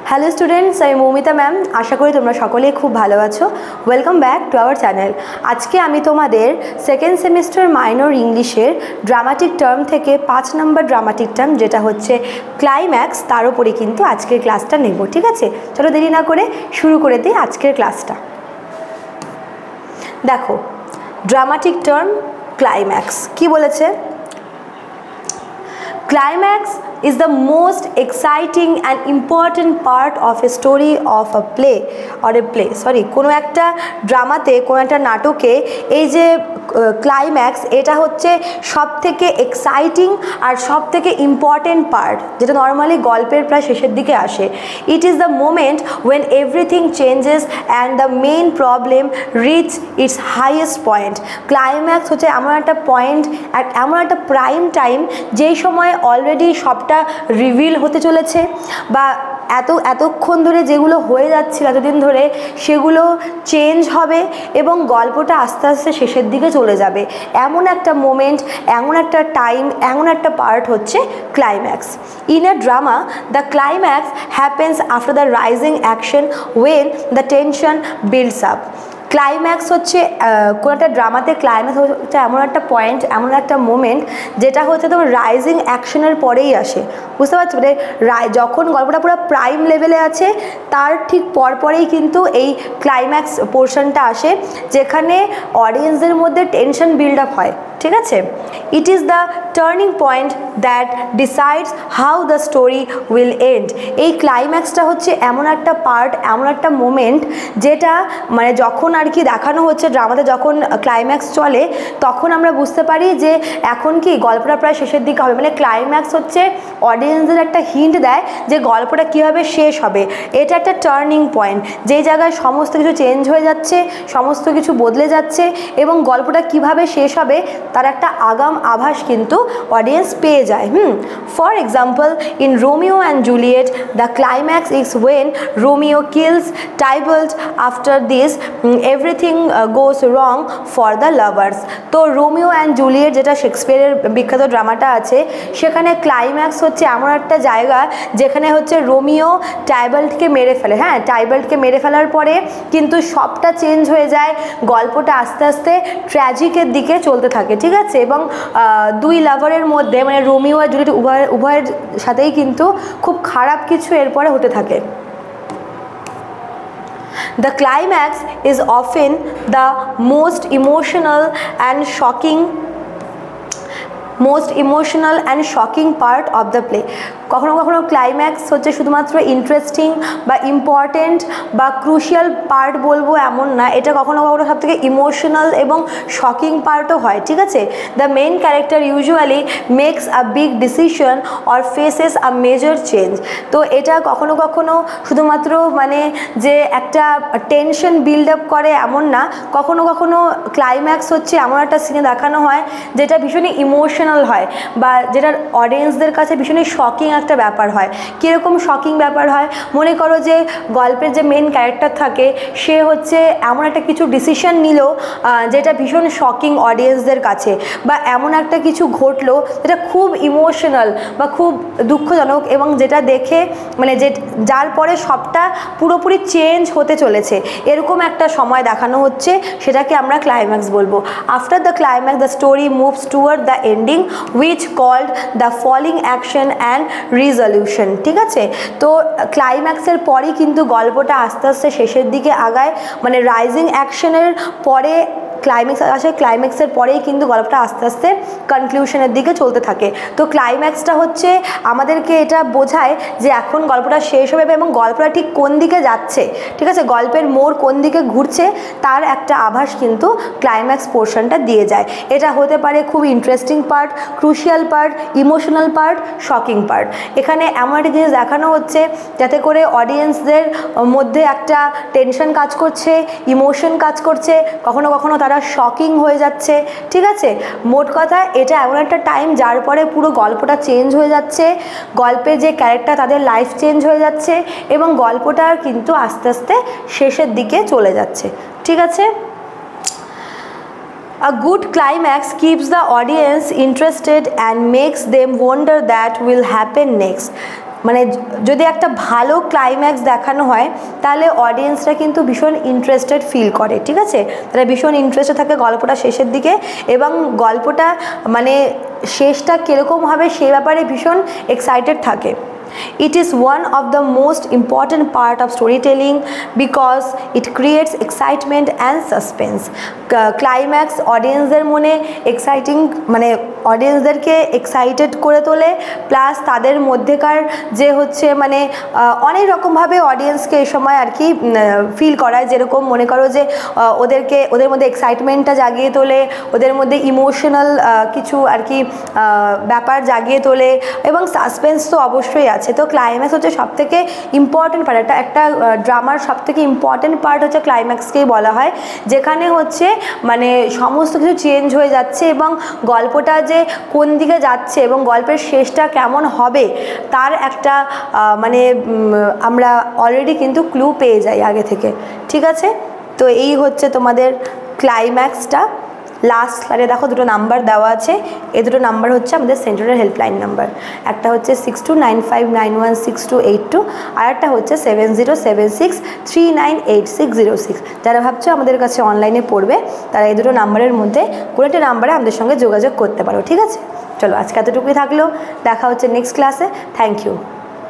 Hello students, আমি Moumita ma'am. আশা করি তোমরা সকলেই খুব ভালো আছো। Welcome back to our channel. আজকে আমি তোমাদের সেকেন্ড সেমিস্টার মাইনর ইংলিশের ড্রামাটিক টার্ম থেকে 5 নম্বর ড্রামাটিক টার্ম যেটা হচ্ছে ক্লাইম্যাক্স, তার উপরে কিন্তু আজকের ক্লাসটা নেব। ঠিক আছে, চলো দেরি না করে শুরু করে দিই আজকের ক্লাসটা। দেখো, ড্রামাটিক টার্ম ক্লাইম্যাক্স কি বলেছে? Climax is the most exciting and important part of a story of a play or a play. কোনো একটা ড্রামাতে, কোনো একটা নাটকে এই যে ক্লাইম্যাক্স, এটা হচ্ছে সব থেকে এক্সাইটিং আর সব থেকে ইম্পর্টেন্ট পার্ট, যেটা নর্মালি গল্পের প্রায় শেষের দিকে আসে। It is the moment when everything changes and the main problem reach its highest point. Climax হচ্ছে এমন একটা পয়েন্ট, এমন একটা প্রাইম টাইম, যেই সময় অলরেডি সবটা রিভিল হতে চলেছে, বা এতক্ষণ ধরে যেগুলো হয়ে যাচ্ছিল এতদিন ধরে, সেগুলো চেঞ্জ হবে এবং গল্পটা আস্তে আস্তে শেষের দিকে চলে যাবে। এমন একটা মোমেন্ট, এমন একটা টাইম, এমন একটা পার্ট হচ্ছে climax. In a drama the climax happens after the rising action when the tension builds up. Climax হচ্ছে কোনো একটা ড্রামাতে ক্লাইম্যাক্স হচ্ছে এমন একটা পয়েন্ট, এমন একটা মোমেন্ট, যেটা হচ্ছে তোমার রাইজিং অ্যাকশনের পরেই আসে। বুঝতে পারছো? মানে যখন গল্পটা পুরো প্রাইম লেভেলে আছে, তার ঠিক পরপরেই কিন্তু এই ক্লাইম্যাক্স পোর্শনটা আসে, যেখানে অডিয়েন্সদের মধ্যে টেনশন বিল্ড আপ হয়। ঠিক আছে, it is the turning point that decides how the story will end. এই ক্লাইম্যাক্সটা হচ্ছে এমন একটা পার্ট, এমন একটা মোমেন্ট, যেটা মানে যখন আর কি দেখানো হচ্ছে ড্রামাতে, যখন ক্লাইম্যাক্স চলে, তখন আমরা বুঝতে পারি যে এখন কি গল্পটা প্রায় শেষের দিকে হবে। মানে ক্লাইম্যাক্স হচ্ছে অডিয়েন্সদের একটা হিন্ট দেয় যে গল্পটা কীভাবে শেষ হবে। এটা একটা টার্নিং পয়েন্ট, যেই জায়গায় সমস্ত কিছু চেঞ্জ হয়ে যাচ্ছে, সমস্ত কিছু বদলে যাচ্ছে, এবং গল্পটা কিভাবে শেষ হবে তার একটা আগাম আভাস কিন্তু অডিয়েন্স পেয়ে যায়। For example, in Romeo and Juliet the climax is when Romeo kills Tybalt. After this everything goes wrong for the lovers. তো রোমিও অ্যান্ড জুলিয়েট, যেটা শেক্সপিয়ারের বিখ্যাত ড্রামাটা আছে, সেখানে ক্লাইম্যাক্স হচ্ছে এমন একটা জায়গা যেখানে হচ্ছে রোমিও টাইবল্টকে মেরে ফেলে। হ্যাঁ, টাইবল্টকে মেরে ফেলার পরে কিন্তু সবটা চেঞ্জ হয়ে যায়, গল্পটা আস্তে আস্তে ট্র্যাজিকের দিকে চলতে থাকে। ঠিক আছে, এবং দুই লাভারের মধ্যে, মানে রোমিও আর জুলিয়েট উভয়ের সাথেই কিন্তু খুব খারাপ কিছু এরপরে হতে থাকে। The climax is often the most emotional and shocking part of the play. কখনো কখনো ক্লাইম্যাক্স হচ্ছে শুধুমাত্র ইন্টারেস্টিং বা ইম্পর্টেন্ট বা ক্রুশিয়াল পার্ট বলবো এমন না, এটা কখনো কখনো সব থেকে ইমোশনাল এবং শকিং পার্টও হয়। ঠিক আছে, the main character usually makes a big decision or faces a major change. তো এটা কখনো কখনো শুধুমাত্র মানে যে একটা টেনশন বিল্ড আপ করে এমন না, কখনো কখনো ক্লাইম্যাক্স হচ্ছে এমন একটা সিনে দেখানো হয় যেটা ভীষণই ইমোশনাল হয়, বা যেটা অডিয়েন্সদের কাছে ভীষণই শকিং একটা ব্যাপার হয়। কীরকম শকিং ব্যাপার হয়? মনে করো যে গল্পের যে মেন ক্যারেক্টার থাকে, সে হচ্ছে এমন একটা কিছু ডিসিশন নিল যেটা ভীষণ শকিং অডিয়েন্সদের কাছে, বা এমন একটা কিছু ঘটলো যেটা খুব ইমোশনাল বা খুব দুঃখজনক, এবং যেটা দেখে মানে যার পরে সবটা পুরোপুরি চেঞ্জ হতে চলেছে, এরকম একটা সময় দেখানো হচ্ছে, সেটাকে আমরা ক্লাইম্যাক্স বলবো। After the climax the story moves toward the ending which called the falling action and resolution. ঠিক আছে, তো ক্লাইম্যাক্সের পরেই কিন্তু গল্পটা আস্তে আস্তে শেষের দিকে আগায়, মানে রাইজিং অ্যাকশনের পরে ক্লাইম্যাক্স আসে, ক্লাইম্যাক্সের পরেই কিন্তু গল্পটা আস্তে আস্তে কনক্লুশনের দিকে চলতে থাকে। তো ক্লাইম্যাক্সটা হচ্ছে আমাদেরকে এটা বোঝায় যে এখন গল্পটা শেষ হবে এবং গল্পটা ঠিক কোন দিকে যাচ্ছে। ঠিক আছে, গল্পের মোড় কোন দিকে ঘুরছে তার একটা আভাস কিন্তু ক্লাইম্যাক্স পোর্শনটা দিয়ে যায়। এটা হতে পারে খুব interesting part, crucial part, emotional part, shocking part. এখানে এমন একটা জিনিস দেখানো হচ্ছে যাতে করে অডিয়েন্সদের মধ্যে একটা টেনশন কাজ করছে, ইমোশন কাজ করছে, কখনো কখনো তারা শকিং হয়ে যাচ্ছে। ঠিক আছে, মোট কথা এটা এমন একটা টাইম যার পরে পুরো গল্পটা চেঞ্জ হয়ে যাচ্ছে, গল্পের যে ক্যারেক্টার তাদের লাইফ চেঞ্জ হয়ে যাচ্ছে, এবং গল্পটা কিন্তু আস্তে আস্তে শেষের দিকে চলে যাচ্ছে। ঠিক আছে, A good climax keeps the audience interested and makes them wonder that will happen next. মানে যদি একটা ভালো ক্লাইম্যাক্স দেখানো হয় তাহলে অডিয়েন্সরা কিন্তু ভীষণ ইন্টারেস্টেড ফিল করে, ঠিক আছে, তারা ভীষণ ইন্টারেস্টেড থাকে গল্পটা শেষের দিকে, এবং গল্পটা মানে শেষটা কীরকম হবে সেই ব্যাপারে ভীষণ এক্সাইটেড থাকে। It is one of the most important part of storytelling because it creates excitement and suspense. Climax অডিয়েন্সদের মনে এক্সাইটিং মানে অডিয়েন্সদেরকে এক্সাইটেড করে তোলে, প্লাস তাদের মধ্যেকার যে হচ্ছে মানে অনেক রকমভাবে অডিয়েন্সকে এই সময় আর কি ফিল করায়, যেরকম মনে করো যে ওদের মধ্যে এক্সাইটমেন্টটা জাগিয়ে তোলে, ওদের মধ্যে ইমোশনাল কিছু আর কি ব্যাপার জাগিয়ে তোলে, এবং সাসপেন্স তো অবশ্যই আছে। তো ক্লাইম্যাক্স হচ্ছে সবথেকে ইম্পর্টেন্ট পার্ট, একটা ড্রামার সবথেকে ইম্পর্টেন্ট পার্ট হচ্ছে ক্লাইম্যাক্সকেই বলা হয়, যেখানে হচ্ছে মানে সমস্ত কিছু চেঞ্জ হয়ে যাচ্ছে এবং গল্পটা যে কোন দিকে যাচ্ছে এবং গল্পের শেষটা কেমন হবে তার একটা মানে আমরা অলরেডি কিন্তু ক্লু পেয়ে যাই আগে থেকে, ঠিক আছে। তো এই হচ্ছে তোমাদের ক্লাইম্যাক্সটা। লাস্ট স্লাইডে দেখো দুটো নাম্বার দেওয়া আছে, এই দুটো নাম্বার হচ্ছে আমাদের সেন্টারের হেল্পলাইন নাম্বার, একটা হচ্ছে 6295916282, আর একটা হচ্ছে 7076398606। যারা ভাবছো আমাদের কাছে অনলাইনে পড়বে তারা এই দুটো নাম্বারের মধ্যে কোনো একটা নাম্বারে আমাদের সঙ্গে যোগাযোগ করতে পারো, ঠিক আছে। চলো আজকে এতটুকুই থাকলো, দেখা হচ্ছে নেক্সট ক্লাসে। Thank you.